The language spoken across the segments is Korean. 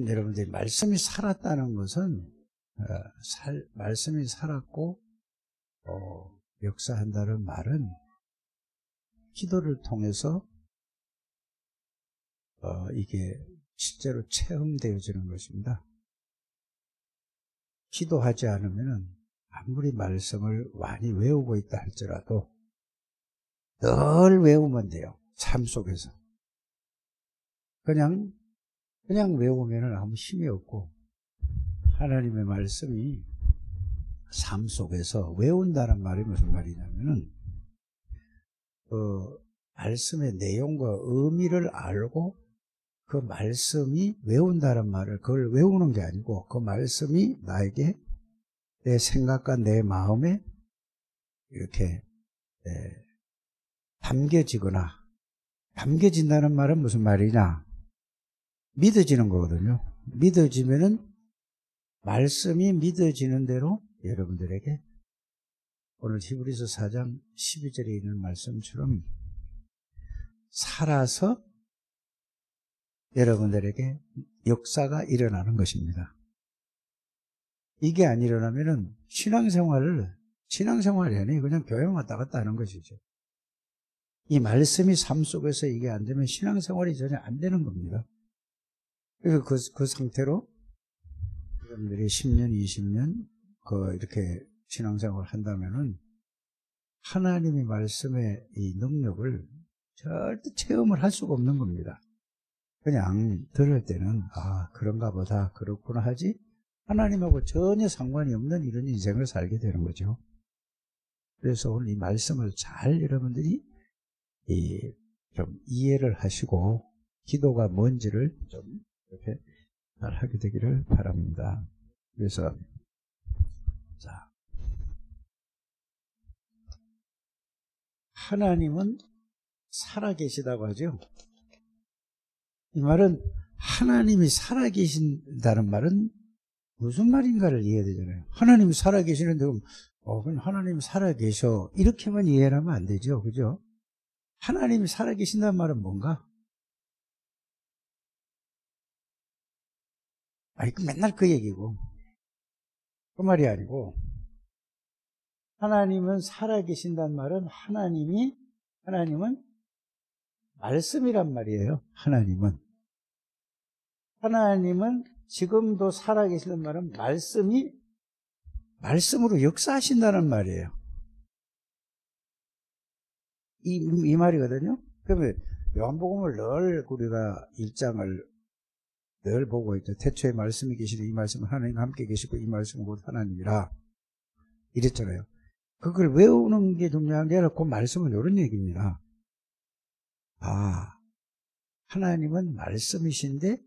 여러분들이 말씀이 살았다는 것은, 말씀이 살았고, 역사한다는 말은 기도를 통해서, 이게 실제로 체험되어지는 것입니다. 기도하지 않으면은 아무리 말씀을 많이 외우고 있다 할지라도 늘 외우면 돼요. 삶 속에서. 그냥 외우면은 아무 힘이 없고, 하나님의 말씀이 삶 속에서 외운다는 말이 무슨 말이냐면은, 말씀의 내용과 의미를 알고 그 말씀이 외운다는 말을, 그걸 외우는 게 아니고 그 말씀이 나에게 내 생각과 내 마음에 이렇게 담겨진다는 말은 무슨 말이냐? 믿어지는 거거든요. 믿어지면은, 말씀이 믿어지는 대로 여러분들에게 오늘 히브리서 4장 12절에 있는 말씀처럼 살아서 여러분들에게 역사가 일어나는 것입니다. 이게 안 일어나면은 신앙생활이 아니에요. 그냥 교회 왔다 갔다 하는 것이죠. 이 말씀이 삶 속에서 이게 안 되면 신앙생활이 전혀 안 되는 겁니다. 그래서 그 상태로 여러분들이 10년, 20년 이렇게 신앙생활을 한다면은 하나님의 말씀의 이 능력을 절대 체험을 할 수가 없는 겁니다. 그냥 들을 때는 그런가 보다, 그렇구나 하지, 하나님하고 전혀 상관이 없는 이런 인생을 살게 되는 거죠. 그래서 오늘 이 말씀을 잘 여러분들이 좀 이해를 하시고 기도가 뭔지를 좀 이렇게 잘 하게 되기를 바랍니다. 그래서 하나님은 살아계시다고 하죠. 이 말은 하나님이 살아계신다는 말은 무슨 말인가를 이해해야 되잖아요. 하나님이 살아계시는데 그럼 하나님이 살아계셔, 이렇게만 이해를 하면 안 되죠. 그죠? 하나님이 살아계신다는 말은 뭔가? 맨날 그 얘기고, 그 말이 아니고, 하나님은 살아계신다는 말은 하나님은 말씀이란 말이에요. 하나님은 지금도 살아계시는 말은 말씀으로 역사하신다는 말이에요. 이 말이거든요. 그러면 요한복음을 늘 우리가 1장을 늘 보고 있죠. 태초에 말씀이 계시되 이 말씀은 하나님과 함께 계시고 이 말씀은 곧 하나님이라 이랬잖아요. 그걸 외우는 게 중요한 게 아니라 그 말씀은 이런 얘기입니다. 하나님은 말씀이신데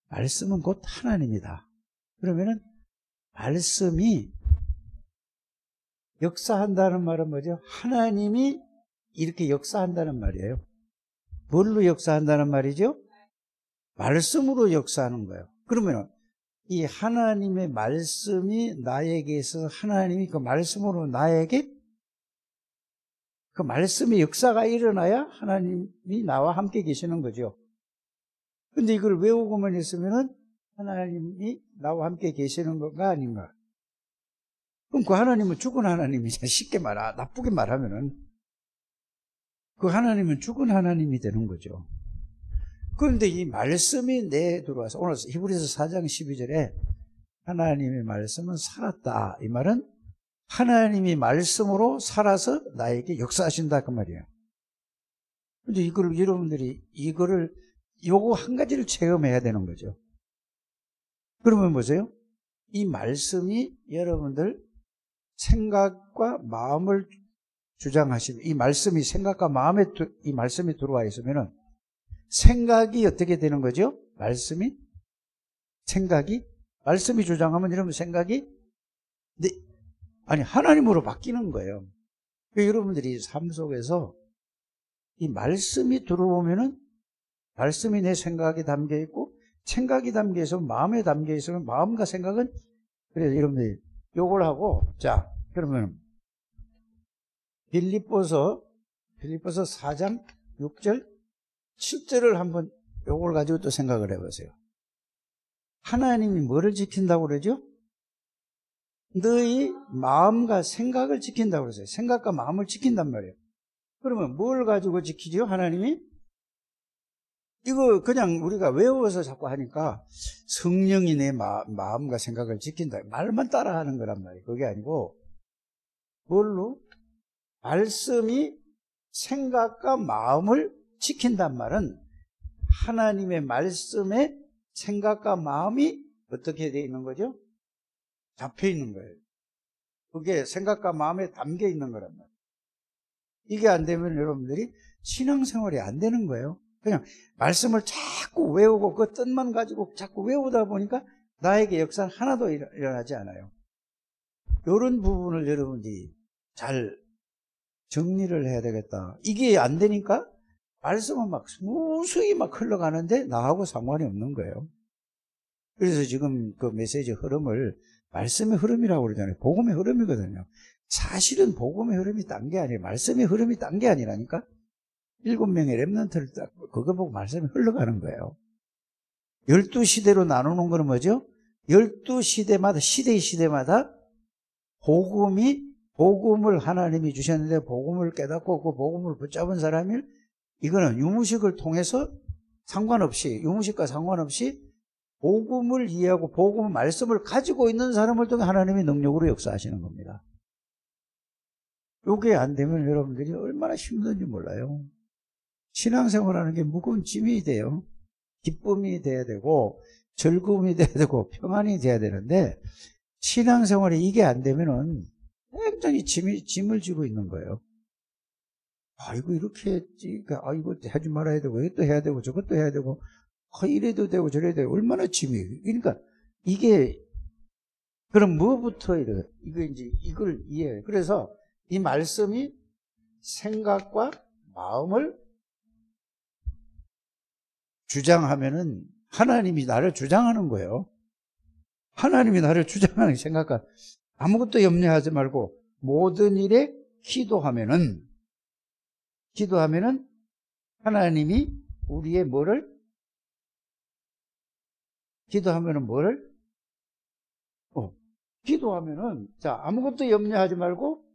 말씀은 곧 하나님이다. 그러면은 말씀이 역사한다는 말은 뭐죠? 하나님이 이렇게 역사한다는 말이에요. 뭘로 역사한다는 말이죠? 말씀으로 역사하는 거예요. 그러면 이 하나님의 말씀이 나에게 있어서 하나님이 그 말씀으로 나에게 그 말씀의 역사가 일어나야 하나님이 나와 함께 계시는 거죠. 근데 이걸 외우고만 있으면은 하나님이 나와 함께 계시는 건가 아닌가? 그럼 그 하나님은 죽은 하나님이잖아요. 쉽게 나쁘게 말하면은 그 하나님은 죽은 하나님이 되는 거죠. 그런데 이 말씀이 내에 들어와서 오늘 히브리서 4장 12절에 하나님의 말씀은 살았다. 이 말은 하나님이 말씀으로 살아서 나에게 역사하신다 그 말이에요. 근데 여러분들이 요거 한 가지를 체험해야 되는 거죠. 그러면 보세요. 이 말씀이 여러분들 생각과 마음을 주장하시는, 이 말씀이 생각과 마음에 이 말씀이 들어와 있으면은 생각이 어떻게 되는 거죠? 말씀이 주장하면 여러분 생각이 하나님으로 바뀌는 거예요. 여러분들이 삶 속에서 이 말씀이 들어오면은 말씀이 내 생각에 담겨 있고 생각이 담겨 있으면 마음에 담겨 있으면 마음과 생각은, 그래서 여러분들이 요걸 하고, 그러면 빌립보서 4장 6절 7절을 한번 요걸 가지고 또 생각을 해보세요. 하나님이 뭐를 지킨다고 그러죠? 너희 마음과 생각을 지킨다고 그러세요. 생각과 마음을 지킨단 말이에요. 그러면 뭘 가지고 지키죠? 하나님이? 이거 그냥 우리가 외워서 자꾸 하니까 성령이 내 마음과 생각을 지킨다. 말만 따라하는 거란 말이에요. 그게 아니고 뭘로? 말씀이 생각과 마음을 지킨단 말은 하나님의 말씀에 생각과 마음이 어떻게 되어 있는 거죠? 잡혀 있는 거예요. 그게 생각과 마음에 담겨 있는 거란 말이에요. 이게 안 되면 여러분들이 신앙생활이 안 되는 거예요. 그냥 말씀을 자꾸 외우고 그 뜻만 가지고 자꾸 외우다 보니까 나에게 역사는 하나도 일어나지 않아요. 이런 부분을 여러분들이 잘 정리를 해야 되겠다. 이게 안 되니까 말씀은 막 무수히 막 흘러가는데 나하고 상관이 없는 거예요. 그래서 지금 그 메시지 흐름을 말씀의 흐름이라고 그러잖아요. 복음의 흐름이거든요. 사실은 복음의 흐름이 딴 게 아니에요. 말씀의 흐름이 딴 게 아니라니까. 7명의 렘넌트를 딱 그거 보고 말씀이 흘러가는 거예요. 12시대로 나누는 거는 뭐죠? 12시대마다 시대의 시대마다 복음을 하나님이 주셨는데 복음을 깨닫고 그 복음을 붙잡은 사람이 이거는 유무식을 통해서 유무식과 상관없이 복음을 이해하고 복음 말씀을 가지고 있는 사람을 통해 하나님이 능력으로 역사하시는 겁니다. 이게 안 되면 여러분들이 얼마나 힘든지 몰라요. 신앙생활하는 게 무거운 짐이 돼요. 기쁨이 돼야 되고 즐거움이 돼야 되고 평안이 돼야 되는데 신앙생활이 이게 안 되면은 굉장히 짐을 지고 있는 거예요. 이거 이렇게 했지. 이거 하지 말아야 되고 이것도 해야 되고 저것도 해야 되고 이래도 되고 저래도 되고 얼마나 짐이. 그러니까 이게 그럼 뭐부터 이걸 이해해요. 그래서 이 말씀이 생각과 마음을 주장하면은 하나님이 나를 주장하는 거예요. 하나님이 나를 주장하는 생각과 아무것도 염려하지 말고 모든 일에 기도하면은 하나님이 우리의 기도하면은 자 아무것도 염려하지 말고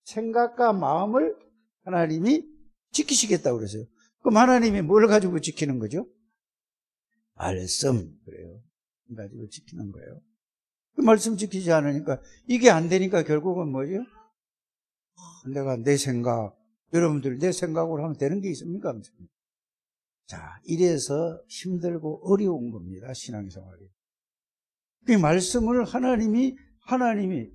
생각과 마음을 하나님이 지키시겠다고 그랬어요. 그럼 하나님이 뭘 가지고 지키는 거죠? 말씀. 그래요. 가지고 지키는 거예요. 그 말씀 지키지 않으니까 이게 안 되니까 결국은 뭐죠? 내가 내 생각, 여러분들 내 생각으로 하면 되는 게 있습니까? 자, 이래서 힘들고 어려운 겁니다. 신앙생활이. 그 말씀을 하나님이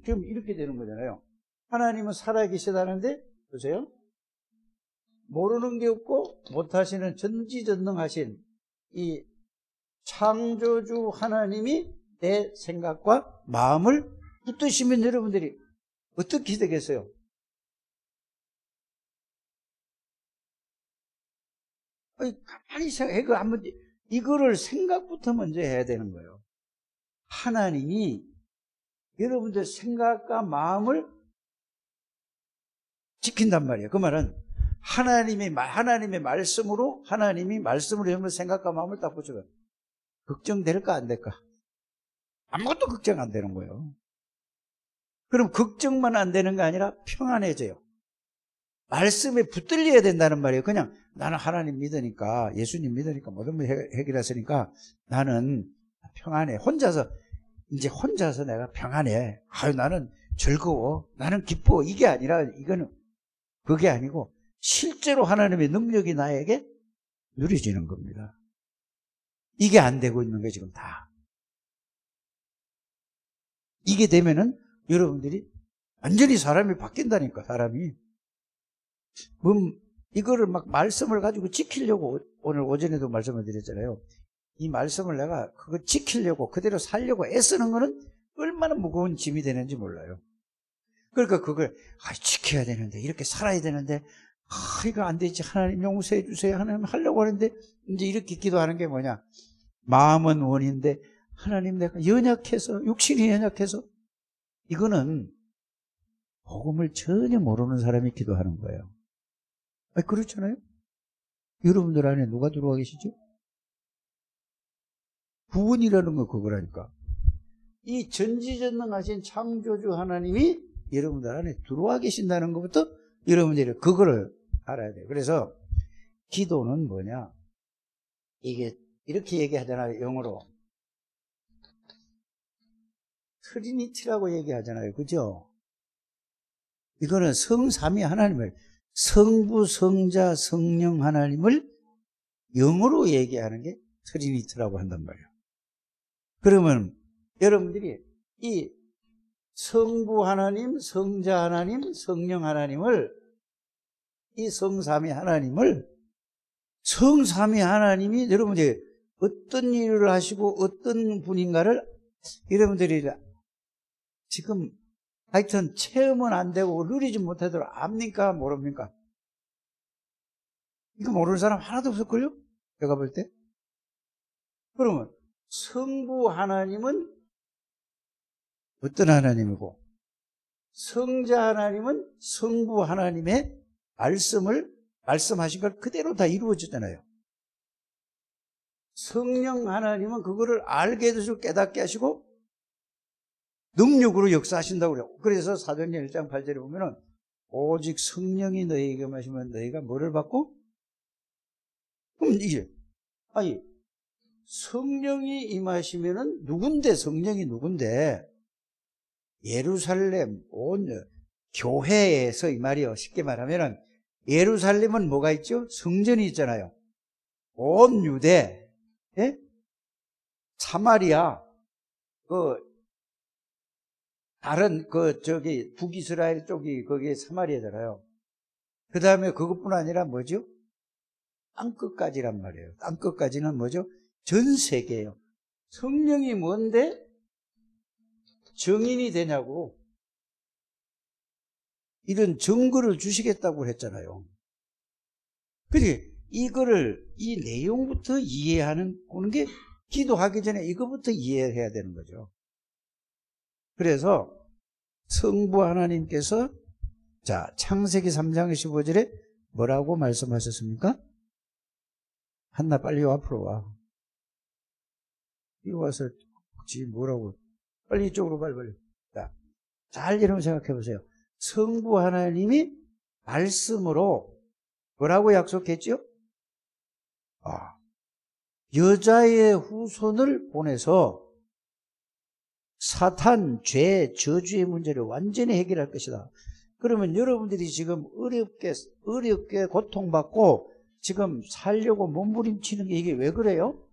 지금 이렇게 되는 거잖아요. 하나님은 살아계시다는데 보세요. 모르는 게 없고 못하시는 전지전능하신 이 창조주 하나님이 내 생각과 마음을 붙드시면 여러분들이 어떻게 되겠어요? 가만히 생각해. 이거를 생각부터 먼저 해야 되는 거예요. 하나님이 여러분들 생각과 마음을 지킨단 말이에요. 그 말은 하나님의 말씀으로 여러분 생각과 마음을 딱 붙여요. 걱정될까 안 될까? 아무것도 걱정 안 되는 거예요. 그럼 걱정만 안 되는 게 아니라 평안해져요. 말씀에 붙들려야 된다는 말이에요. 그냥 나는 하나님 믿으니까, 예수님 믿으니까 모든 걸 해결했으니까 나는 평안해. 혼자서 내가 평안해. 나는 즐거워. 나는 기뻐. 이게 아니라 그게 아니고 실제로 하나님의 능력이 나에게 누려지는 겁니다. 이게 안 되고 있는 거예요, 지금 다. 이게 되면은 여러분들이 완전히 사람이 바뀐다니까, 사람이. 이거를 막 말씀을 가지고 지키려고 오늘 오전에도 말씀을 드렸잖아요. 이 말씀을 내가 그거 지키려고 그대로 살려고 애쓰는 거는 얼마나 무거운 짐이 되는지 몰라요. 그러니까 그걸 지켜야 되는데 이렇게 살아야 되는데 이거 안 되지. 하나님 용서해 주세요. 하나님 하려고 하는데 이제 이렇게 기도하는 게 뭐냐. 마음은 원인데 하나님 내가 육신이 연약해서 이거는 복음을 전혀 모르는 사람이 기도하는 거예요. 그렇잖아요? 여러분들 안에 누가 들어와 계시죠? 구원이라는 거 그거라니까. 이 전지전능하신 창조주 하나님이 여러분들 안에 들어와 계신다는 것부터 여러분들이 그거를 알아야 돼요. 그래서 기도는 뭐냐? 이게 이렇게 얘기하잖아요. 영어로 트리니티라고 얘기하잖아요. 그죠? 이거는 성삼위 하나님을, 성부, 성자, 성령 하나님을 영어로 얘기하는 게 트리니티라고 한단 말이에요. 그러면 여러분들이 이 성부 하나님, 성자 하나님, 성령 하나님을, 이 성삼위 하나님을, 성삼위 하나님이 여러분들이 어떤 일을 하시고 어떤 분인가를 여러분들이 지금 하여튼 체험은 안 되고 누리지 못하도록 압니까? 모릅니까? 이거 모르는 사람 하나도 없을걸요? 제가 볼 때. 그러면 성부 하나님은 어떤 하나님이고, 성자 하나님은 성부 하나님의 말씀하신 걸 그대로 다 이루어지잖아요. 성령 하나님은 그거를 알게 해주시고 깨닫게 하시고 능력으로 역사하신다고 그래요. 그래서 사도행전 1장 8절에 보면은 오직 성령이 너희에게 임하시면 너희가 뭐를 받고? 그럼 이게 성령이 임하시면은 누군데? 성령이 누군데? 예루살렘 온 교회에서 이 말이요. 쉽게 말하면은 예루살렘은 뭐가 있죠? 성전이 있잖아요. 온 유대, 예? 사마리아, 다른 북이스라엘 쪽이 거기에 사마리아잖아요. 그 다음에 그것뿐 아니라 뭐죠? 땅끝까지란 말이에요. 땅끝까지는 뭐죠? 전 세계예요. 성령이 뭔데 정인이 되냐고. 이런 증거를 주시겠다고 했잖아요. 그러니까 이 내용부터 이해하는 게 기도하기 전에 이거부터 이해해야 되는 거죠. 그래서 성부 하나님께서 창세기 3장 15절에 뭐라고 말씀하셨습니까? 한나 빨리 와, 앞으로 와. 이거 와서 뭐라고 빨리 이쪽으로 빨리. 잘 여러분 생각해 보세요. 성부 하나님이 말씀으로 뭐라고 약속했죠? 여자의 후손을 보내서 사탄, 죄, 저주의 문제를 완전히 해결할 것이다. 그러면 여러분들이 지금 어렵게 고통받고 지금 살려고 몸부림치는 게 이게 왜 그래요?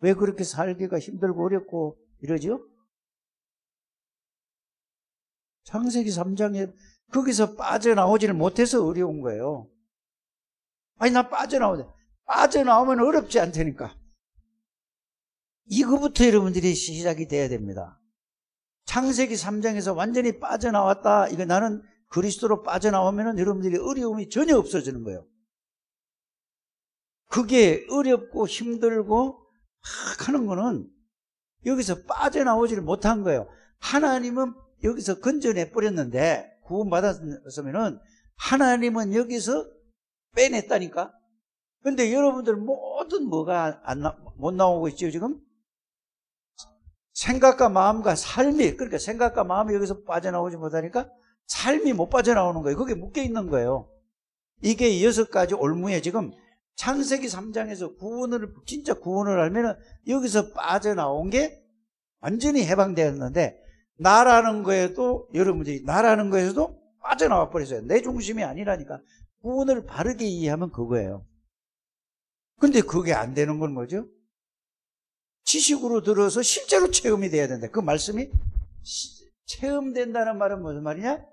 왜 그렇게 살기가 힘들고 어렵고 이러죠? 창세기 3장에 거기서 빠져나오지를 못해서 어려운 거예요. 나 빠져나오면 어렵지 않다니까. 이거부터 여러분들이 시작이 돼야 됩니다. 창세기 3장에서 완전히 빠져나왔다. 이거 나는 그리스도로 빠져나오면 여러분들이 어려움이 전혀 없어지는 거예요. 그게 어렵고 힘들고 하는 거는 여기서 빠져나오지를 못한 거예요. 하나님은 여기서 건져내 버렸는데, 구원받았으면은 하나님은 여기서 빼냈다니까. 근데 여러분들 모든 뭐가 못 나오고 있죠, 지금? 생각과 마음과 삶이, 그러니까 생각과 마음이 여기서 빠져나오지 못하니까 삶이 못 빠져나오는 거예요. 그게 묶여 있는 거예요. 이게 6가지 올무에 지금 창세기 3장에서 진짜 구원을 알면은 여기서 빠져나온 게 완전히 해방되었는데, 나라는 거에도, 여러분들이 나라는 거에서도 빠져나와 버렸어요. 내 중심이 아니라니까. 구원을 바르게 이해하면 그거예요. 근데 그게 안 되는 건 뭐죠? 지식으로 들어서 실제로 체험이 돼야 된다. 그 말씀이 체험된다는 말은 무슨 말이냐?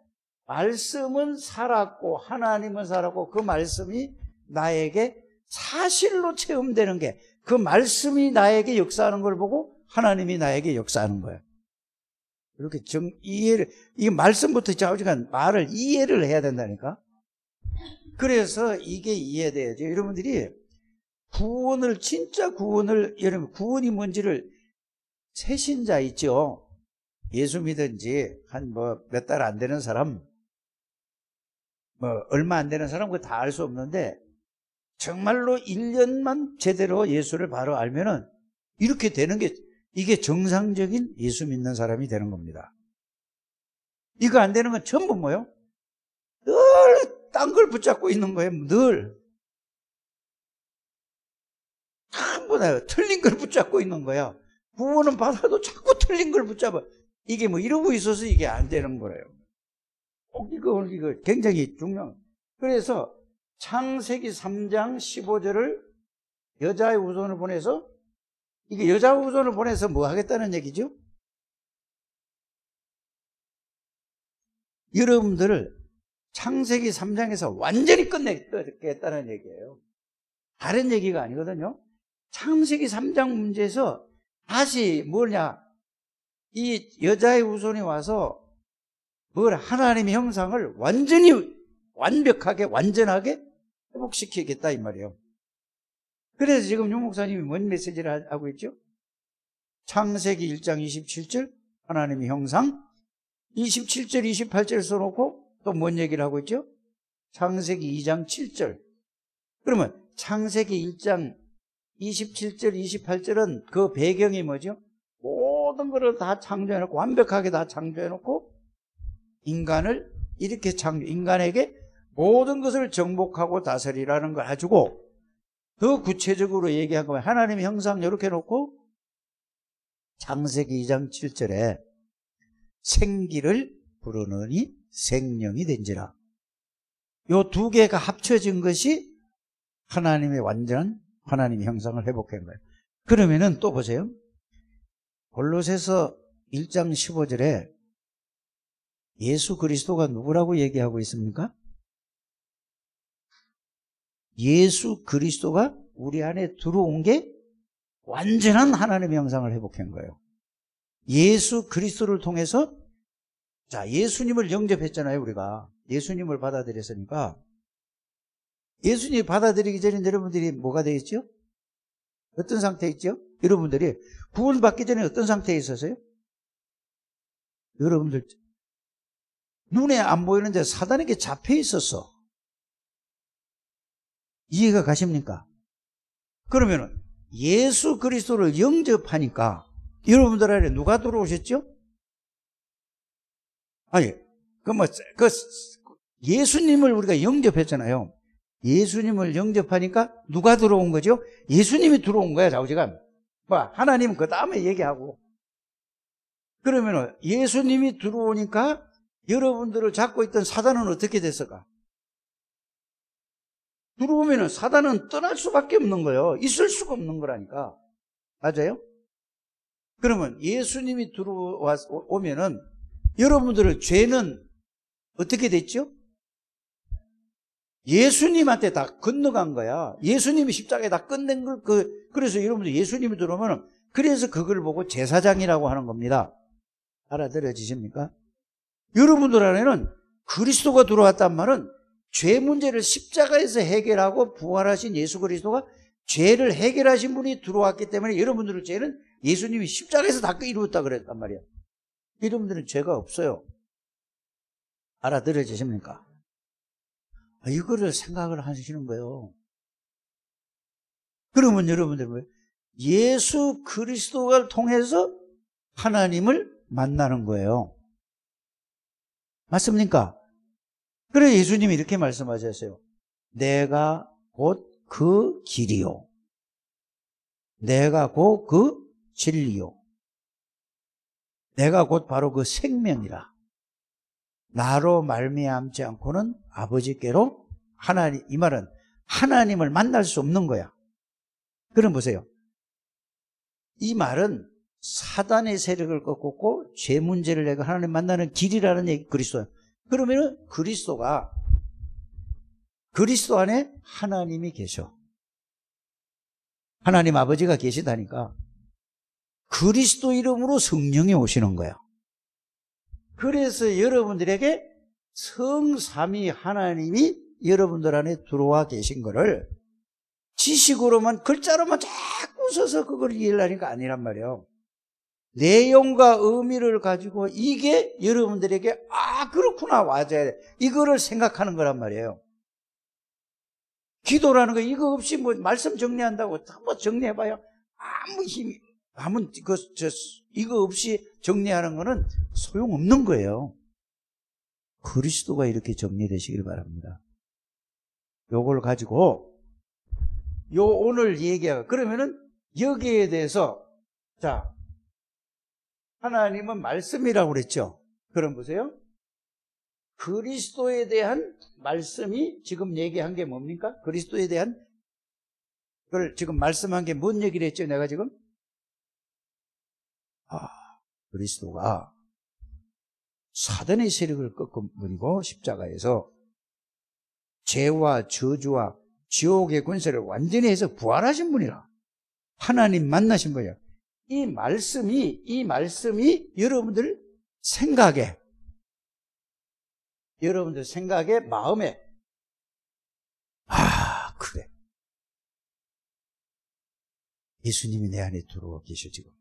말씀은 살았고 하나님은 살았고 그 말씀이 나에게 사실로 체험되는 게, 그 말씀이 나에게 역사하는 걸 보고 하나님이 나에게 역사하는 거예요. 이렇게 이해를, 이 말씀부터 좌우지간 말을 이해를 해야 된다니까. 그래서 이게 이해돼야죠. 여러분들이 진짜 구원을, 여러분, 구원이 뭔지를 새신자 있죠? 예수 믿은 지 몇 달 안 되는 사람, 얼마 안 되는 사람, 그거 다 알 수 없는데, 정말로 1년만 제대로 예수를 바로 알면은 이렇게 되는 게 이게 정상적인 예수 믿는 사람이 되는 겁니다. 이거 안 되는 건 전부 뭐예요? 늘 딴 걸 붙잡고 있는 거예요. 늘. 전부 다 틀린 걸 붙잡고 있는 거야. 구원은 받아도 자꾸 틀린 걸 붙잡아. 이게 뭐 이러고 있어서 이게 안 되는 거예요. 꼭 이거 굉장히 중요한. 그래서 창세기 3장 15절을 여자의 후손을 보내서, 이게 여자 후손을 보내서 뭐 하겠다는 얘기죠? 여러분들을 창세기 3장에서 완전히 끝내겠다는 얘기예요. 다른 얘기가 아니거든요. 창세기 3장 문제에서 다시 뭐냐, 이 여자의 후손이 와서 뭘 하나님의 형상을 완전히 완벽하게 완전하게 회복시키겠다 이 말이에요. 그래서 지금 유 목사님이 뭔 메시지를 하고 있죠? 창세기 1장 27절 하나님의 형상, 27절 28절 써놓고 또 뭔 얘기를 하고 있죠? 창세기 2장 7절. 그러면 창세기 1장 27절 28절은 그 배경이 뭐죠? 모든 것을 다 창조해놓고 완벽하게 다 창조해놓고 인간을 이렇게 인간에게 모든 것을 정복하고 다스리라는 걸 가지고 더 구체적으로 얘기한 거면 하나님의 형상 이렇게 놓고 창세기 2장 7절에 생기를 부르느니 생명이 된지라. 요 두 개가 합쳐진 것이 하나님의 완전한 하나님의 형상을 회복한 거예요. 그러면은 또 보세요. 골로새서 1장 15절에 예수 그리스도가 누구라고 얘기하고 있습니까? 예수 그리스도가 우리 안에 들어온 게 완전한 하나님의 형상을 회복한 거예요. 예수 그리스도를 통해서, 자, 예수님을 영접했잖아요, 우리가. 예수님을 받아들였으니까. 예수님 받아들이기 전에 여러분들이 뭐가 되어 있죠? 어떤 상태에 있죠? 여러분들이 구원받기 전에 어떤 상태에 있었어요? 여러분들 눈에 안 보이는데 사단에게 잡혀 있었어. 이해가 가십니까? 그러면은 예수 그리스도를 영접하니까 여러분들 안에 누가 들어오셨죠? 아니, 예수님을 우리가 영접했잖아요. 예수님을 영접하니까 누가 들어온 거죠? 예수님이 들어온 거야, 좌우지간. 하나님은 그 다음에 얘기하고. 그러면은 예수님이 들어오니까 여러분들을 잡고 있던 사단은 어떻게 됐을까? 들어오면은 사단은 떠날 수밖에 없는 거예요. 있을 수가 없는 거라니까. 맞아요? 그러면 예수님이 들어오면은 여러분들의 죄는 어떻게 됐죠? 예수님한테 다 건너간 거야. 예수님이 십자가에 다 끝낸 걸, 그래서 여러분들 예수님이 들어오면, 그래서 그걸 보고 제사장이라고 하는 겁니다. 알아들어지십니까? 여러분들 안에는 그리스도가 들어왔단 말은 죄 문제를 십자가에서 해결하고 부활하신 예수 그리스도가 죄를 해결하신 분이 들어왔기 때문에 여러분들의 죄는 예수님이 십자가에서 다 이루었다 그랬단 말이야. 여러분들은 죄가 없어요. 알아들어지십니까? 이거를 생각을 하시는 거예요. 그러면 여러분들 뭐예요? 예수 그리스도를 통해서 하나님을 만나는 거예요. 맞습니까? 그래서 예수님이 이렇게 말씀하셨어요. 내가 곧 그 길이요. 내가 곧 그 진리요. 내가 곧 바로 그 생명이라. 나로 말미암지 않고는 아버지께로 하나님, 이 말은 하나님을 만날 수 없는 거야. 그럼 보세요. 이 말은 사단의 세력을 꺾고 죄 문제를 내고 하나님 만나는 길이라는 얘기, 그리스도예요. 그러면은 그리스도 안에 하나님이 계셔. 하나님 아버지가 계시다니까. 그리스도 이름으로 성령이 오시는 거야. 그래서 여러분들에게 성삼위 하나님이 여러분들 안에 들어와 계신 거를 지식으로만, 글자로만 자꾸 써서 그걸 이해하려니까 아니란 말이에요. 내용과 의미를 가지고 이게 여러분들에게 그렇구나 와야 돼. 이거를 생각하는 거란 말이에요. 기도라는 거 이거 없이 뭐 말씀 정리한다고 한번 정리해봐요. 아무 힘이 이거 없이 정리하는 거는 소용없는 거예요. 그리스도가 이렇게 정리되시길 바랍니다. 요걸 가지고 오늘 얘기가 그러면은 여기에 대해서 자, 하나님은 말씀이라고 그랬죠. 그럼 보세요. 그리스도에 대한 말씀이 지금 얘기한 게 뭡니까? 그리스도에 대한 그걸 지금 말씀한 게 뭔 얘기를 했죠? 내가 지금 그리스도가 사단의 세력을 꺾은 분이고 십자가에서 죄와 저주와 지옥의 권세를 완전히 해서 부활하신 분이라. 하나님 만나신 분이야. 이 말씀이 여러분들 생각에, 마음에, 그래. 예수님이 내 안에 들어와 계셔, 지금.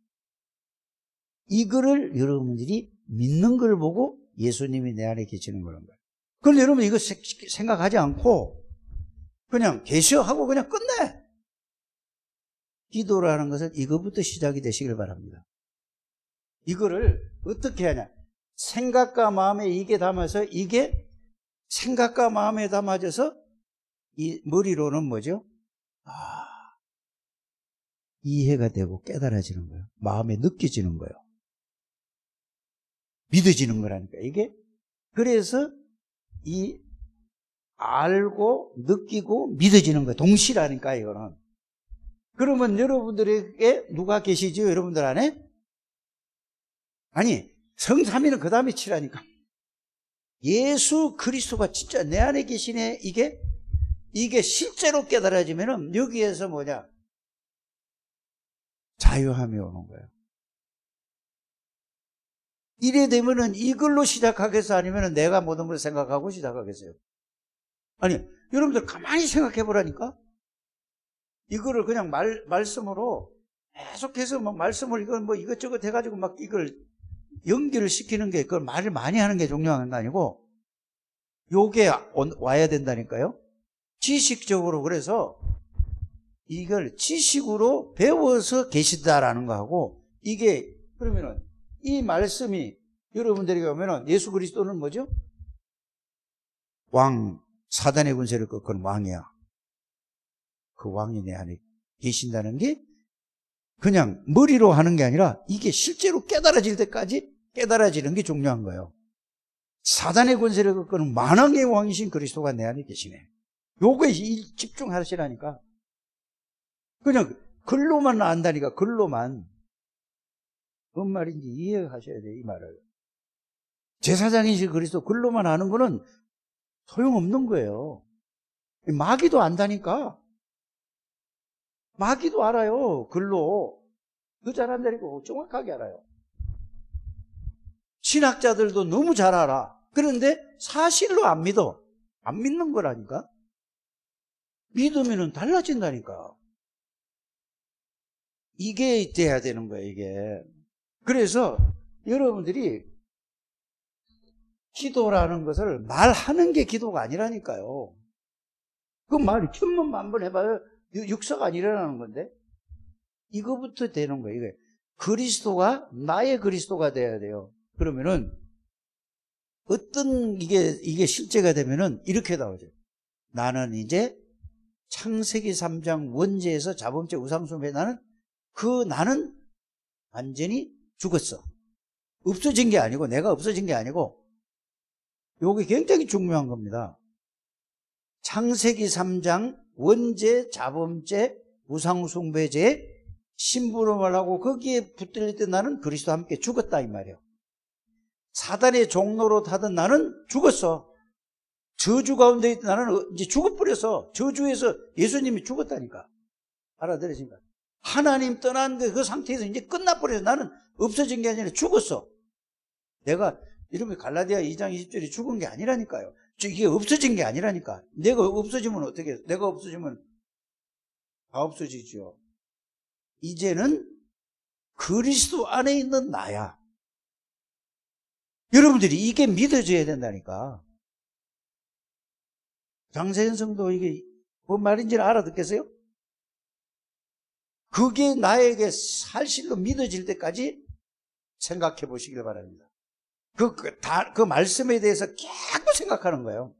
이거를 여러분들이 믿는 걸 보고 예수님이 내 안에 계시는 거란 말이에요. 그런데 여러분 이거 생각하지 않고 그냥 계셔 하고 그냥 끝내. 기도라는 것은 이거부터 시작이 되시길 바랍니다. 이거를 어떻게 하냐. 생각과 마음에 이게 담아서 이게 생각과 마음에 담아져서 이 머리로는 뭐죠? 이해가 되고 깨달아지는 거예요. 마음에 느껴지는 거예요. 믿어지는 거라니까 이게. 그래서 이 알고 느끼고 믿어지는 거예요. 동시라니까 이거는. 그러면 여러분들에게 누가 계시죠? 여러분들 안에? 아니 성삼위는 그 다음에 치라니까. 예수 그리스도가 진짜 내 안에 계시네. 이게 실제로 깨달아지면은 여기에서 뭐냐? 자유함이 오는 거예요. 이래 되면은 이걸로 시작하겠어? 아니면은 내가 모든 걸 생각하고 시작하겠어요? 아니, 여러분들 가만히 생각해 보라니까? 이거를 그냥 말씀으로 계속해서 막 말씀을 이걸 뭐 이것저것 해가지고 막 이걸 연결을 시키는 게 그걸 말을 많이 하는 게 중요한 게 아니고 요게 와야 된다니까요? 지식적으로. 그래서 이걸 지식으로 배워서 계시다라는 거하고 이게 그러면은 이 말씀이 여러분들에게 오면은 예수 그리스도는 뭐죠? 왕, 사단의 군세를 꺾은 왕이야. 그 왕이 내 안에 계신다는 게 그냥 머리로 하는 게 아니라 이게 실제로 깨달아질 때까지 깨달아지는 게 중요한 거예요. 사단의 권세를 꺾는 만왕의 왕이신 그리스도가 내 안에 계시네. 요거에 집중하시라니까. 그냥 글로만 안다니까. 글로만. 뭔 말인지 이해하셔야 돼요, 이 말을. 제사장이신 그리스도 글로만 아는 거는 소용없는 거예요. 마귀도 안다니까. 마귀도 알아요, 글로. 더 잘한다니까 정확하게 알아요. 신학자들도 너무 잘 알아. 그런데 사실로 안 믿어. 안 믿는 거라니까. 믿으면 달라진다니까. 이게 돼야 되는 거예요, 이게. 그래서 여러분들이 기도라는 것을 말하는 게 기도가 아니라니까요. 그 말이 천번만번 해봐요. 역사가 안 일어나는 건데. 이거부터 되는 거예요. 이게 그리스도가 나의 그리스도가 돼야 돼요. 그러면은 어떤 이게 실제가 되면은 이렇게 나오죠. 나는 이제 창세기 3장 원죄에서 자범죄 우상숭배 나는 완전히 죽었어. 없어진 게 아니고 내가 없어진 게 아니고 요게 굉장히 중요한 겁니다. 창세기 3장 원죄, 자범죄, 우상숭배죄 심부름을 하고 거기에 붙들릴 때 나는 그리스도와 함께 죽었다 이 말이에요. 사단의 종로로 타던 나는 죽었어. 저주 가운데 있던 나는 이제 죽어버렸어. 저주에서 예수님이 죽었다니까. 알아들으신가? 하나님 떠난 그 상태에서 이제 끝나버려서 나는 없어진 게 아니라 죽었어. 내가 이렇게 갈라디아 2장 20절에 죽은 게 아니라니까요. 이게 없어진 게 아니라니까. 내가 없어지면 어떻게 해요? 내가 없어지면 다 없어지죠. 이제는 그리스도 안에 있는 나야. 여러분들이 이게 믿어져야 된다니까. 장세현 성도 이게 뭔 말인지는 알아듣겠어요? 그게 나에게 사실로 믿어질 때까지 생각해 보시길 바랍니다. 그 말씀에 대해서 계속 생각하는 거예요.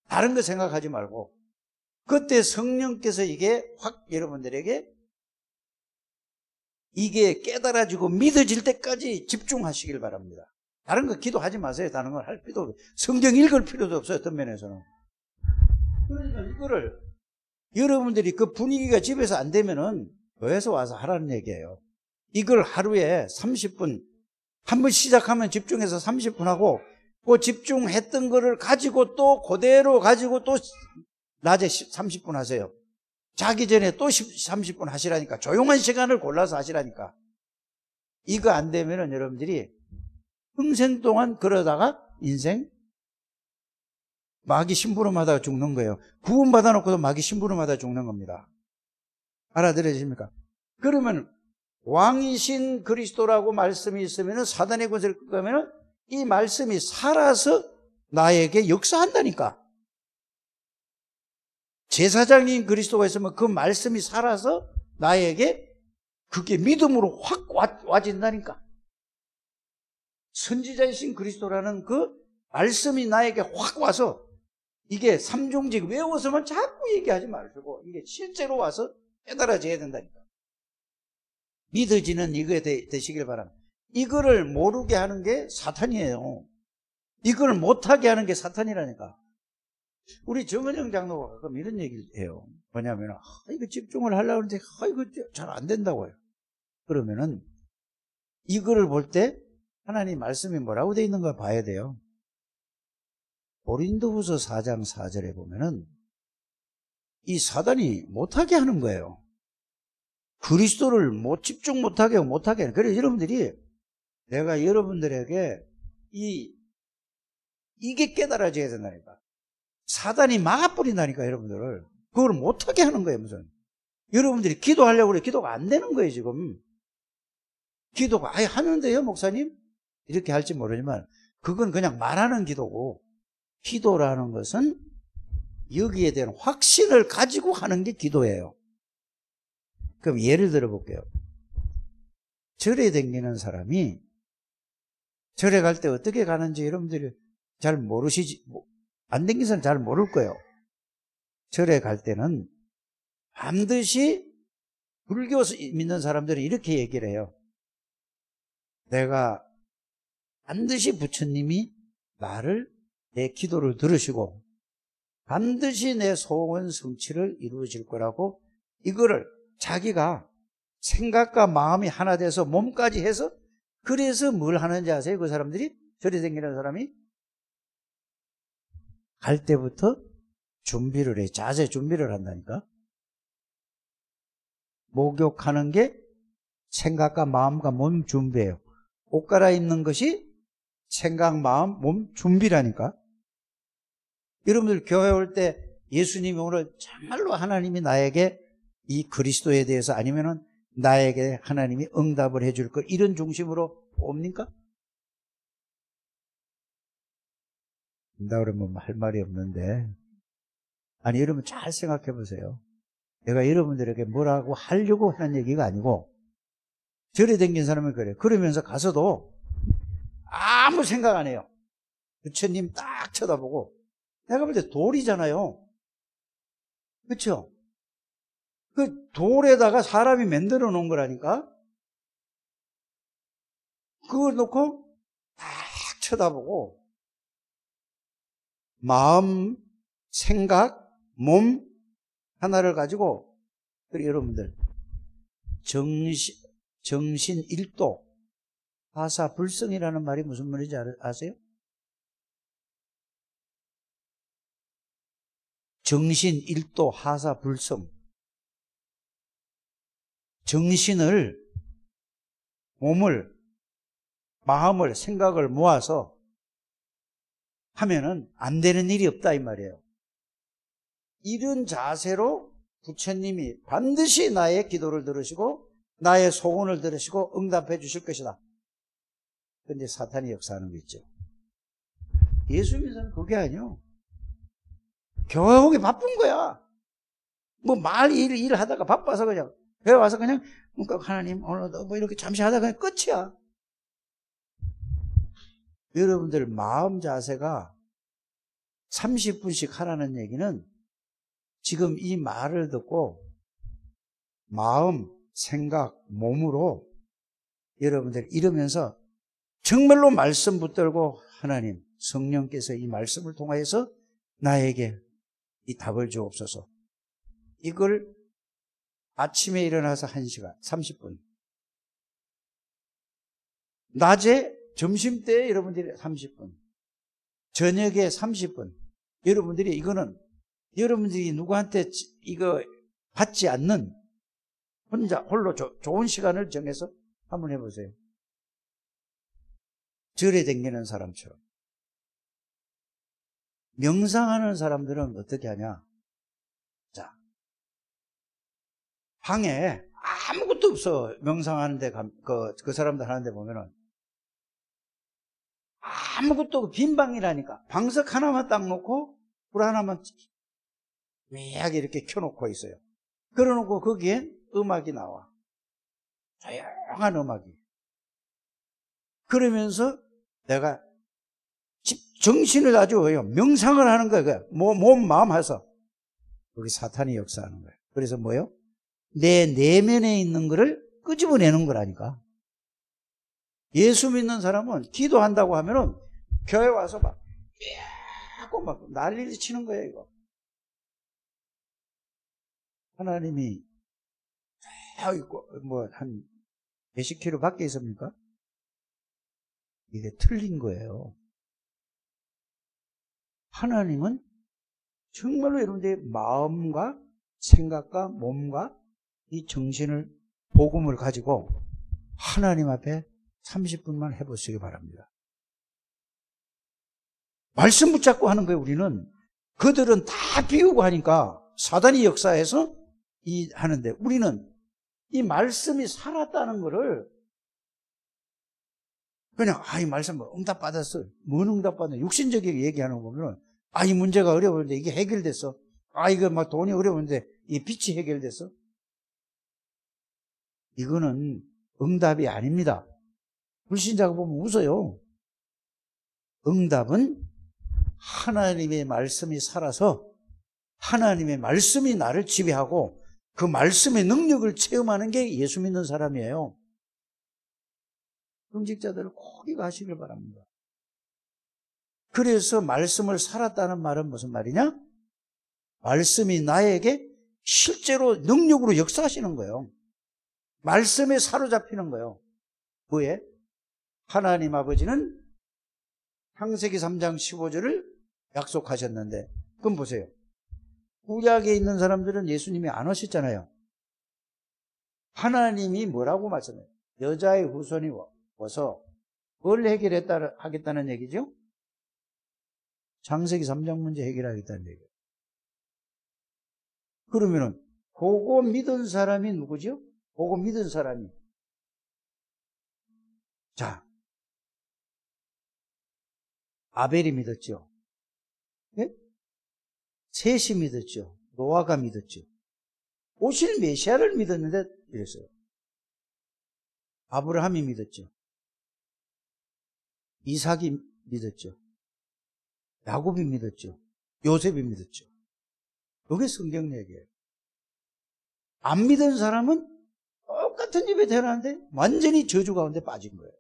다른 거 생각하지 말고. 그때 성령께서 이게 확 여러분들에게 이게 깨달아지고 믿어질 때까지 집중하시길 바랍니다. 다른 거 기도하지 마세요. 다른 걸 할 필요도 없어요. 성경 읽을 필요도 없어요. 어떤 면에서는. 그러니까 이거를 여러분들이 그 분위기가 집에서 안 되면은 교회에서 와서 하라는 얘기예요. 이걸 하루에 30분 한번 시작하면 집중해서 30분 하고 그 집중했던 거를 가지고 또 그대로 가지고 또 낮에 30분 하세요. 자기 전에 또 30분 하시라니까. 조용한 시간을 골라서 하시라니까. 이거 안 되면은 여러분들이 평생 동안 그러다가 인생 마귀 심부름 하다가 죽는 거예요. 구원 받아놓고도 마귀 심부름 하다가 죽는 겁니다. 알아들으십니까? 그러면 왕이신 그리스도라고 말씀이 있으면 사단의 권세를 끄면 이 말씀이 살아서 나에게 역사한다니까. 제사장인 그리스도가 있으면 그 말씀이 살아서 나에게 그게 믿음으로 확 와진다니까. 선지자이신 그리스도라는 그 말씀이 나에게 확 와서 이게 삼종직 외워서만 자꾸 얘기하지 마시고 이게 실제로 와서 깨달아져야 된다니까. 믿어지는 이거에 되시길 바랍니다. 이거를 모르게 하는 게 사탄이에요. 이걸 못하게 하는 게 사탄이라니까. 우리 정은영 장로가 가끔 이런 얘기를 해요. 뭐냐면, 이거 집중을 하려고 하는데, 이거 잘 안 된다고요. 그러면은, 이거를 볼 때, 하나님 말씀이 뭐라고 되어 있는 걸 봐야 돼요. 고린도후서 4장 4절에 보면은, 이 사단이 못하게 하는 거예요. 그리스도를 집중 못하게 하고 못하게 하는. 그래서 여러분들이, 내가 여러분들에게 이게 깨달아져야 된다니까. 사단이 막아버린다니까, 여러분들을. 그걸 못하게 하는 거예요, 무슨. 여러분들이 기도하려고 그래. 기도가 안 되는 거예요, 지금. 기도가, 아예 하는데요, 목사님? 이렇게 할지 모르지만, 그건 그냥 말하는 기도고, 기도라는 것은 여기에 대한 확신을 가지고 하는 게 기도예요. 그럼 예를 들어 볼게요. 절에 다니는 사람이, 절에 갈 때 어떻게 가는지 여러분들이 잘 모르시지, 안 다니는 사람 잘 모를 거예요. 절에 갈 때는 반드시 불교 믿는 사람들이 이렇게 얘기를 해요. 내가 반드시 부처님이 내 기도를 들으시고 반드시 내 소원 성취를 이루어질 거라고 이거를 자기가 생각과 마음이 하나 돼서 몸까지 해서 그래서 뭘 하는지 아세요? 그 사람들이? 절에 다니는 사람이? 갈 때부터 준비를 해. 자세 준비를 한다니까. 목욕하는 게 생각과 마음과 몸 준비예요. 옷 갈아입는 것이 생각, 마음, 몸 준비라니까. 여러분들 교회 올 때 예수님이 오늘 정말로 하나님이 나에게 이 그리스도에 대해서 아니면은 나에게 하나님이 응답을 해줄 것 이런 중심으로 옵니까? 온다 그러면 할 말이 없는데 아니 여러분 잘 생각해 보세요. 내가 여러분들에게 뭐라고 하려고 하는 얘기가 아니고 절에 댕긴 사람은 그래요. 그러면서 가서도 아무 생각 안 해요. 부처님 딱 쳐다보고 내가 볼 때 돌이잖아요. 그렇죠? 그 돌에다가 사람이 만들어 놓은 거라니까. 그걸 놓고 딱 쳐다보고 마음, 생각, 몸 하나를 가지고 그리고 여러분들 정신 일도 하사불성이라는 말이 무슨 말인지 아세요? 정신 일도 하사불성. 정신을, 몸을, 마음을, 생각을 모아서 하면은 안 되는 일이 없다 이 말이에요. 이런 자세로 부처님이 반드시 나의 기도를 들으시고 나의 소원을 들으시고 응답해 주실 것이다. 그런데 사탄이 역사하는 거 있죠. 예수 믿는 사람은 그게 아니요. 교회 오기 바쁜 거야. 뭐 일 하다가 바빠서 그냥 왜 와서 그냥 하나님 오늘도 뭐 이렇게 잠시 하다가 그냥 끝이야. 여러분들 마음 자세가 30분씩 하라는 얘기는 지금 이 말을 듣고 마음, 생각, 몸으로 여러분들 이러면서 정말로 말씀 붙들고 하나님, 성령께서 이 말씀을 통하여서 나에게 이 답을 주옵소서. 이걸 아침에 일어나서 1시간, 30분. 낮에, 점심때에 여러분들이 30분. 저녁에 30분. 여러분들이 이거는 여러분들이 누구한테 이거 받지 않는 혼자 홀로 좋은 시간을 정해서 한번 해보세요. 절에 다니는 사람처럼. 명상하는 사람들은 어떻게 하냐? 자, 방에 아무것도 없어. 명상하는데 그 사람들 하는데 보면은 아무것도 빈 방이라니까. 방석 하나만 딱 놓고 불 하나만 미하게 이렇게 켜놓고 있어요. 그러놓고 거기엔 음악이 나와. 조용한 음악이. 그러면서 내가 정신을 아주 명상을 하는 거예요. 몸, 마음 해서. 여기 사탄이 역사하는 거예요. 그래서 뭐예요? 내 내면에 있는 거를 끄집어내는 거라니까. 예수 믿는 사람은 기도한다고 하면은 교회 와서 막 난리를 치는 거예요, 이거. 하나님이 한 몇십 킬로 밖에 있습니까? 이게 틀린 거예요. 하나님은 정말로 여러분들의 마음과 생각과 몸과 이 정신을, 복음을 가지고 하나님 앞에 30분만 해보시기 바랍니다. 말씀 붙잡고 하는 거예요, 우리는. 그들은 다 비우고 하니까 사단이 역사해서 하는데 우리는 이 말씀이 살았다는 거를 그냥 이 말씀 응답받았어. 뭔 응답받았냐. 육신적이게 얘기하는 거 보면 이 문제가 어려운데 이게 해결됐어. 이거 막 돈이 어려운데 이 빚이 해결됐어. 이거는 응답이 아닙니다. 불신자가 보면 웃어요. 응답은 하나님의 말씀이 살아서 하나님의 말씀이 나를 지배하고 그 말씀의 능력을 체험하는 게 예수 믿는 사람이에요. 경직자들을 꼭 이거 하시길 바랍니다. 그래서 말씀을 살았다는 말은 무슨 말이냐? 말씀이 나에게 실제로 능력으로 역사하시는 거예요. 말씀에 사로잡히는 거예요. 뭐에? 하나님 아버지는 창세기 3장 15절을 약속하셨는데, 그럼 보세요. 구약에 있는 사람들은 예수님이 안 오셨잖아요. 하나님이 뭐라고 말씀해요? 여자의 후손이 와서 뭘 하겠다는 얘기죠? 창세기 3장 문제 해결하겠다는 얘기예요. 그러면은 그거 믿은 사람이 누구죠? 그거 믿은 사람이. 자, 아벨이 믿었죠. 네? 셋이 믿었죠. 노아가 믿었죠. 오실 메시아를 믿었는데 이랬어요. 아브라함이 믿었죠. 이삭이 믿었죠. 야곱이 믿었죠. 요셉이 믿었죠. 그게 성경 얘기예요. 안 믿은 사람은 똑같은 집에 태어났는데 완전히 저주 가운데 빠진 거예요.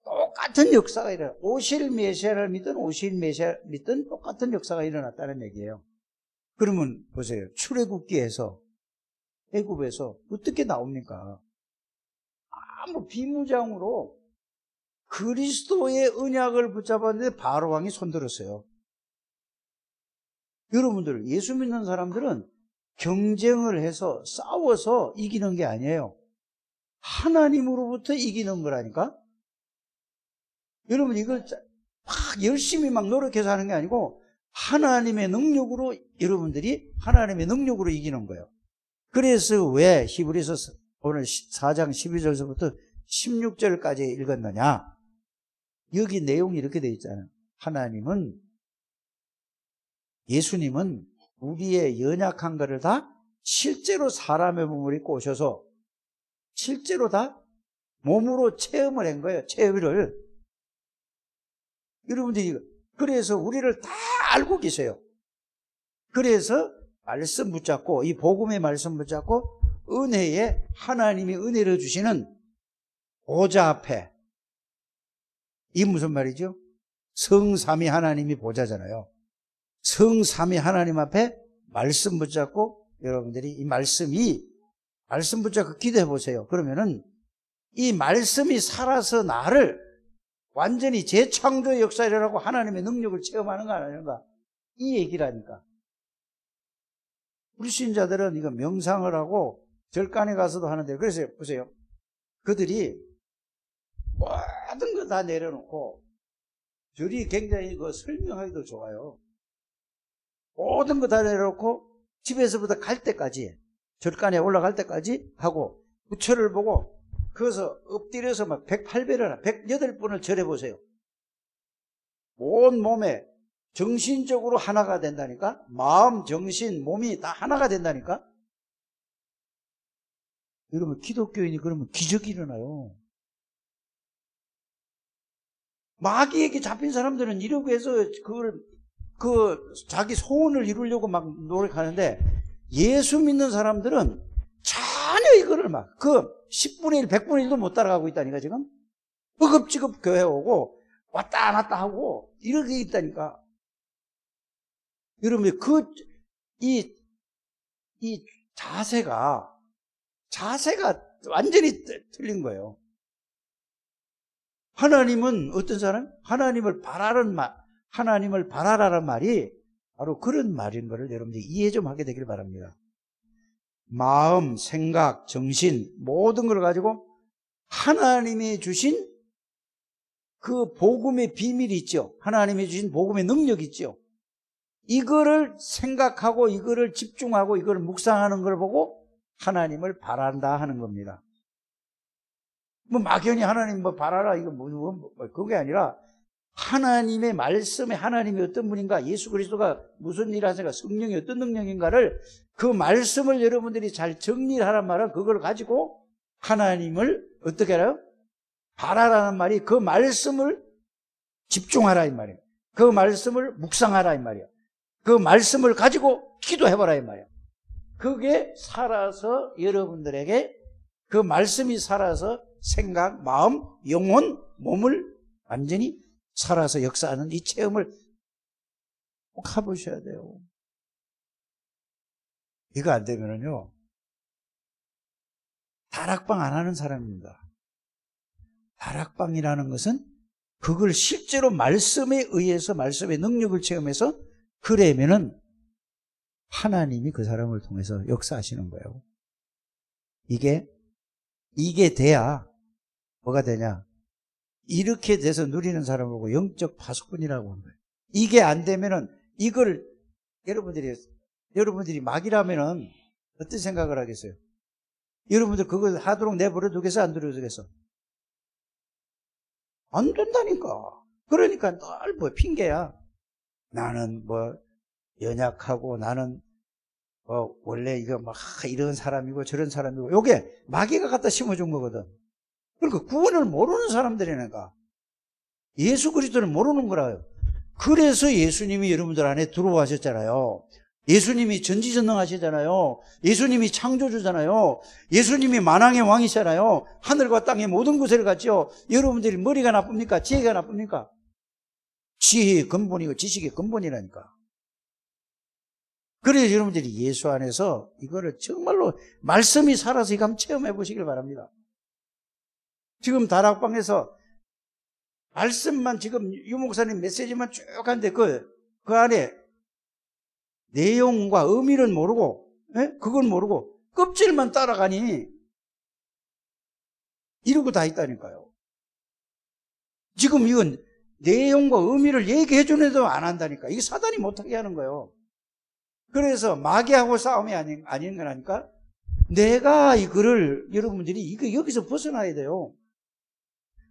똑같은 역사가 일어나. 오실 메시아를 믿든 오실 메시아 믿든 똑같은 역사가 일어났다는 얘기예요. 그러면 보세요. 출애굽기에서 애굽에서 어떻게 나옵니까? 아무 비무장으로 그리스도의 언약을 붙잡았는데 바로 왕이 손들었어요. 여러분들, 예수 믿는 사람들은 경쟁을 해서 싸워서 이기는 게 아니에요. 하나님으로부터 이기는 거라니까? 여러분, 이걸 막 열심히 막 노력해서 하는 게 아니고 하나님의 능력으로, 여러분들이 하나님의 능력으로 이기는 거예요. 그래서 왜 히브리서 오늘 4장 12절서부터 16절까지 읽었느냐? 여기 내용이 이렇게 되어 있잖아요. 예수님은 우리의 연약한 것을 다 실제로 사람의 몸을 입고 오셔서 실제로 다 몸으로 체험을 한 거예요. 체험을. 여러분들이 그래서 우리를 다 알고 계세요. 그래서 말씀 붙잡고 이 복음의 말씀 붙잡고 은혜에 하나님이 은혜를 주시는 보좌 앞에 이 무슨 말이죠? 성삼위 하나님이 보좌잖아요. 성삼위 하나님 앞에 말씀 붙잡고 여러분들이 이 말씀 붙잡고 기도해 보세요. 그러면은 이 말씀이 살아서 나를 완전히 재창조의 역사라고 하나님의 능력을 체험하는 거 아닌가? 이 얘기라니까. 불신자들은 이거 명상을 하고 절간에 가서도 하는데, 그래서 보세요. 그들이 모든 거 다 내려놓고, 절이 굉장히 그 설명하기도 좋아요. 모든 거 다 내려놓고 집에서부터 갈 때까지, 절간에 올라갈 때까지 하고, 부처를 보고, 거기서 엎드려서 막 108배를, 108번을 절해보세요. 온 몸에 정신적으로 하나가 된다니까? 마음, 정신, 몸이 다 하나가 된다니까? 여러분, 기독교인이 그러면 기적이 일어나요. 마귀에게 잡힌 사람들은 이러고 해서 자기 소원을 이루려고 막 노력하는데, 예수 믿는 사람들은 전혀 이거를 10분의 1, 100분의 1도 못 따라가고 있다니까, 지금? 허겁지겁 교회 오고, 왔다 갔다 하고, 이렇게 있다니까. 여러분, 이 자세가 완전히 틀린 거예요. 하나님은 어떤 사람? 하나님을 바라라는 말이 바로 그런 말인 것을 여러분들이 이해 좀 하게 되길 바랍니다. 마음, 생각, 정신 모든 걸 가지고 하나님이 주신 그 복음의 비밀이 있죠. 하나님이 주신 복음의 능력이 있죠. 이거를 생각하고 이거를 집중하고 이거를 묵상하는 걸 보고 하나님을 바란다 하는 겁니다. 막연히 하나님 바라라 이거 그게 아니라 하나님의 말씀에 하나님이 어떤 분인가, 예수 그리스도가 무슨 일을 하시는가, 성령이 어떤 능력인가를 그 말씀을 여러분들이 잘 정리하란 말은 그걸 가지고 하나님을 어떻게 알아요? 바라라는 말이 그 말씀을 집중하라 이 말이에요. 그 말씀을 묵상하라 이 말이에요. 그 말씀을 가지고 기도해봐라 이 말이에요. 그게 살아서 여러분들에게 그 말씀이 살아서 생각, 마음, 영혼, 몸을 완전히 살아서 역사하는 이 체험을 꼭 해보셔야 돼요. 이거 안 되면은요, 다락방 안 하는 사람입니다. 다락방이라는 것은 그걸 실제로 말씀에 의해서 말씀의 능력을 체험해서 그러면은 하나님이 그 사람을 통해서 역사하시는 거예요. 이게 돼야 뭐가 되냐? 이렇게 돼서 누리는 사람을 보고 영적 파수꾼이라고 하는 거예요. 이게 안 되면은 이걸 여러분들이 막이라면은 어떤 생각을 하겠어요? 여러분들 그걸 하도록 내버려 두겠어? 안 두겠어? 안 된다니까. 그러니까 늘 핑계야. 나는 연약하고 나는 원래 이거 이런 사람이고 저런 사람이고, 요게 마귀가 갖다 심어준 거거든. 그러니까 구원을 모르는 사람들이니까. 예수 그리스도를 모르는 거라요. 그래서 예수님이 여러분들 안에 들어와셨잖아요. 예수님이 전지전능하시잖아요. 예수님이 창조주잖아요. 예수님이 만왕의 왕이잖아요. 하늘과 땅의 모든 것을 갖죠. 여러분들이 머리가 나쁩니까? 지혜가 나쁩니까? 지혜의 근본이고 지식의 근본이라니까. 그래서 여러분들이 예수 안에서 이거를 정말로 말씀이 살아서 이거 한번 체험해 보시길 바랍니다. 지금 다락방에서 말씀만 지금 유 목사님 메시지만 쭉 하는데 그 안에 내용과 의미를 모르고, 그건 모르고 껍질만 따라가니 이러고 다 있다니까요. 지금 이건 내용과 의미를 얘기해 주는데도 안 한다니까. 이게 사단이 못하게 하는 거예요. 그래서 마귀하고 싸움이 아닌 거라니까. 내가 이거를 여러분들이 이거 여기서 벗어나야 돼요.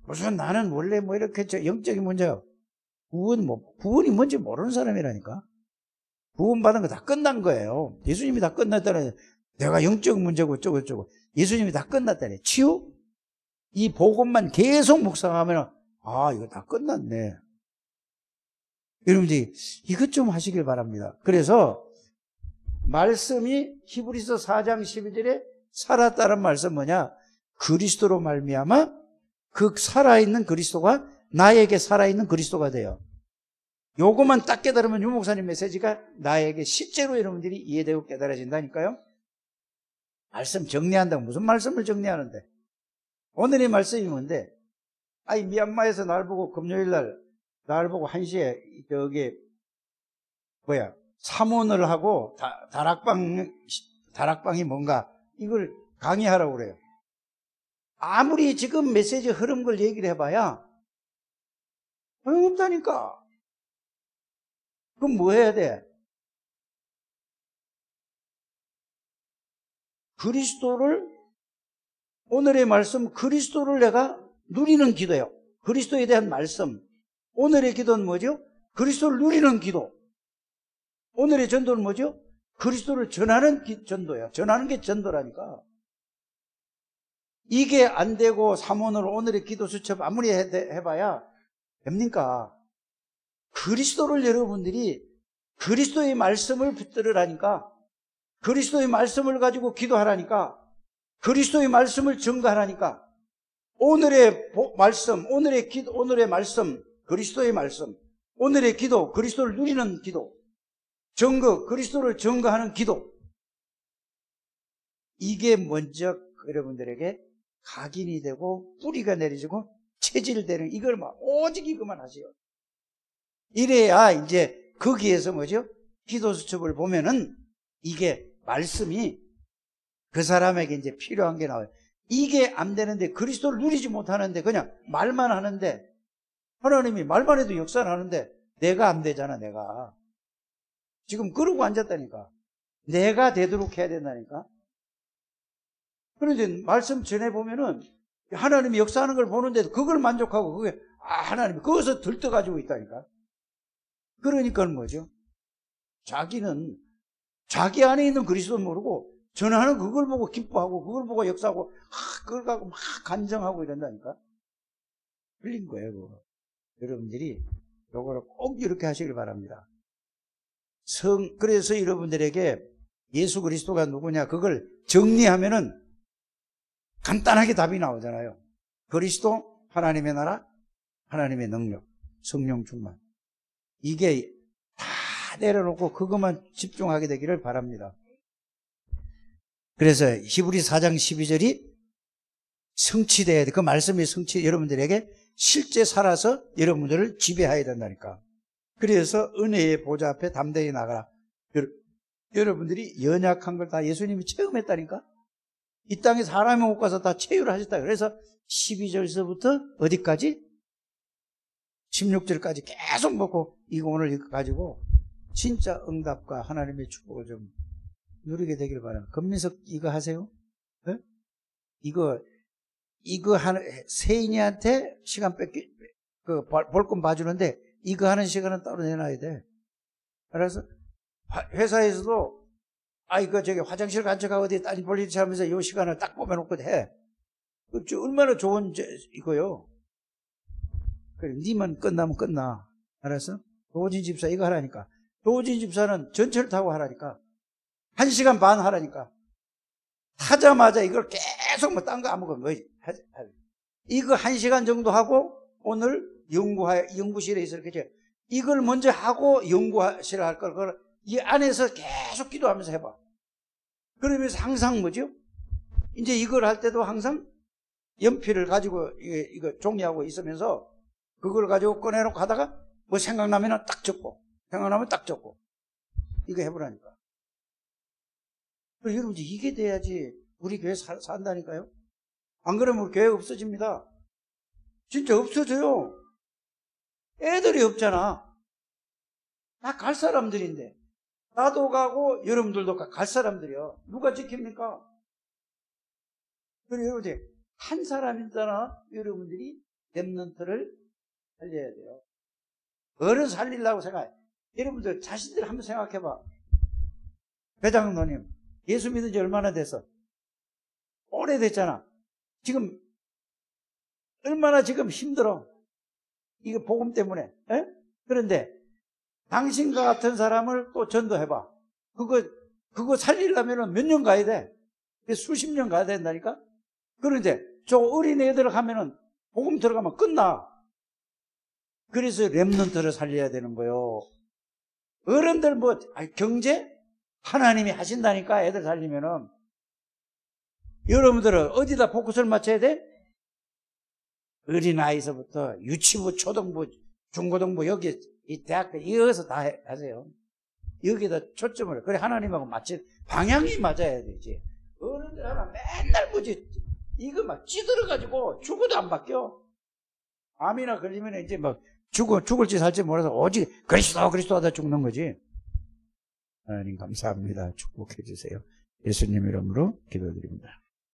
무슨 나는 원래 이렇게 영적인 문제가 구원이 뭔지 모르는 사람이라니까. 구원받은 거 다 끝난 거예요. 예수님이 다 끝났다는 내가 영적 문제고 어쩌고 예수님이 다 끝났다네. 치유? 이 복음만 계속 묵상하면 이거 다 끝났네. 여러분들이 이것 좀 하시길 바랍니다. 그래서 말씀이 히브리서 4장 12절에 살았다는 말씀 뭐냐? 그리스도로 말미암아 그 살아있는 그리스도가 나에게 살아있는 그리스도가 돼요. 요것만 딱 깨달으면 유 목사님 메시지가 나에게 실제로 여러분들이 이해되고 깨달아진다니까요. 말씀 정리한다고 무슨 말씀을 정리하는데? 오늘의 말씀이 뭔데? 미얀마에서 날 보고 금요일날 날 보고 1시에 사문을 하고 다락방이 뭔가 이걸 강의하라고 그래요. 아무리 지금 메시지 흐름 걸 얘기를 해봐야 소용없다니까. 그럼 뭐 해야 돼? 오늘의 말씀, 그리스도를 내가 누리는 기도예요. 그리스도에 대한 말씀. 오늘의 기도는 뭐죠? 그리스도를 누리는 기도. 오늘의 전도는 뭐죠? 그리스도를 전하는 전도예요. 전하는 게 전도라니까. 이게 안 되고 사문으로 오늘의 기도 수첩 아무리 해봐야 됩니까? 그리스도를 여러분들이 그리스도의 말씀을 붙들으라니까, 그리스도의 말씀을 가지고 기도하라니까, 그리스도의 말씀을 증거하라니까, 오늘의 말씀, 오늘의 말씀, 그리스도의 말씀, 오늘의 기도, 그리스도를 누리는 기도, 증거, 그리스도를 증거하는 기도. 이게 먼저 여러분들에게 각인이 되고 뿌리가 내려지고 체질되는, 이걸 오직 이것만 하세요. 이래야 이제 거기에서 뭐죠? 기도 수첩을 보면은 이게 말씀이 그 사람에게 이제 필요한 게 나와요. 이게 안 되는데, 그리스도를 누리지 못하는데 그냥 말만 하는데, 하나님이 말만 해도 역사를 하는데 내가 안 되잖아. 내가 지금 그러고 앉았다니까. 내가 되도록 해야 된다니까. 그런데 말씀 전해보면은 하나님이 역사하는 걸 보는데도 그걸 만족하고 그게 하나님이 거기서 들떠가지고 있다니까. 그러니까 뭐죠? 자기는 자기 안에 있는 그리스도를 모르고 전하는 그걸 보고 기뻐하고 그걸 보고 역사하고 그걸 갖고 막 간정하고 이런다니까. 틀린 거예요. 그거. 여러분들이 요거를 꼭 이렇게 하시길 바랍니다. 그래서 여러분들에게 예수 그리스도가 누구냐 그걸 정리하면은 간단하게 답이 나오잖아요. 그리스도, 하나님의 나라, 하나님의 능력, 성령 충만. 이게 다 내려놓고 그것만 집중하게 되기를 바랍니다. 그래서 히브리 4장 12절이 성취돼야 돼. 그 말씀이 여러분들에게 실제 살아서 여러분들을 지배해야 된다니까. 그래서 은혜의 보좌 앞에 담대히 나가라. 여러분들이 연약한 걸 다 예수님이 체험했다니까. 이 땅에 사람이 못 가서 다 체유를 하셨다. 그래서 12절서부터 어디까지? 16절까지 계속 먹고 이거 오늘 이거 가지고 진짜 응답과 하나님의 축복을 좀 누리게 되길 바랍니다. 금민석 이거 하세요? 네? 이거 세인이한테 시간 볼건 봐주는데 이거 하는 시간은 따로 내놔야 돼. 그래서 회사에서도 이거 화장실 간척하고 어디 딴 볼일 하면서 이 시간을 딱 뽑아놓고 해. 얼마나 좋은 이거요. 그래, 니만 끝나면 끝나. 알았어? 도진 집사 이거 하라니까. 도진 집사는 전철 타고 하라니까. 1시간 반 하라니까. 타자마자 이걸 계속 딴 거 아무거나 이거 1시간 정도 하고 오늘 연구실에 이렇게 이걸 먼저 하고 연구실에 할 걸 이 안에서 계속 기도하면서 해봐. 그러면서 항상 뭐죠? 이제 이걸 할 때도 항상 연필을 가지고 이거 종이하고 있으면서 그걸 가지고 꺼내놓고 하다가 뭐 생각나면 딱 적고 생각나면 딱 적고 이거 해보라니까. 여러분 이게 돼야지 우리 교회 산다니까요. 안 그러면 우리 교회 없어집니다. 진짜 없어져요. 애들이 없잖아. 다 갈 사람들인데 나도 가고 여러분들도 갈 사람들이요. 누가 지킵니까? 그리고 여러분들 한 사람이잖아. 여러분들이 렘넌트를 살려야 돼요. 어른 살리려고 생각해. 여러분들 자신들 한번 생각해봐. 배장로님 예수 믿은 지 얼마나 됐어? 오래됐잖아. 지금 얼마나 지금 힘들어. 이거 복음 때문에. 에? 그런데 당신과 같은 사람을 또 전도해봐. 그거 살리려면 몇 년 가야 돼? 수십 년 가야 된다니까? 그런데 저 어린 애들 하면은 복음 들어가면 끝나. 그래서 렘넌트를 살려야 되는 거예요. 어른들 경제? 하나님이 하신다니까 애들 살리면은. 여러분들은 어디다 포커스를 맞춰야 돼? 어린아이서부터 유치부, 초등부, 중고등부, 여기 이 대학교 여기서 다 하세요. 여기다 초점을. 그래 하나님하고 방향이 맞아야 되지. 어른들 하나 맨날 이거 막 찌들어가지고 죽어도 안 바뀌어. 암이나 걸리면 이제 막 죽을지 살지 몰라서 오직 그리스도 하다 죽는 거지. 하나님 감사합니다. 축복해 주세요. 예수님 이름으로 기도드립니다.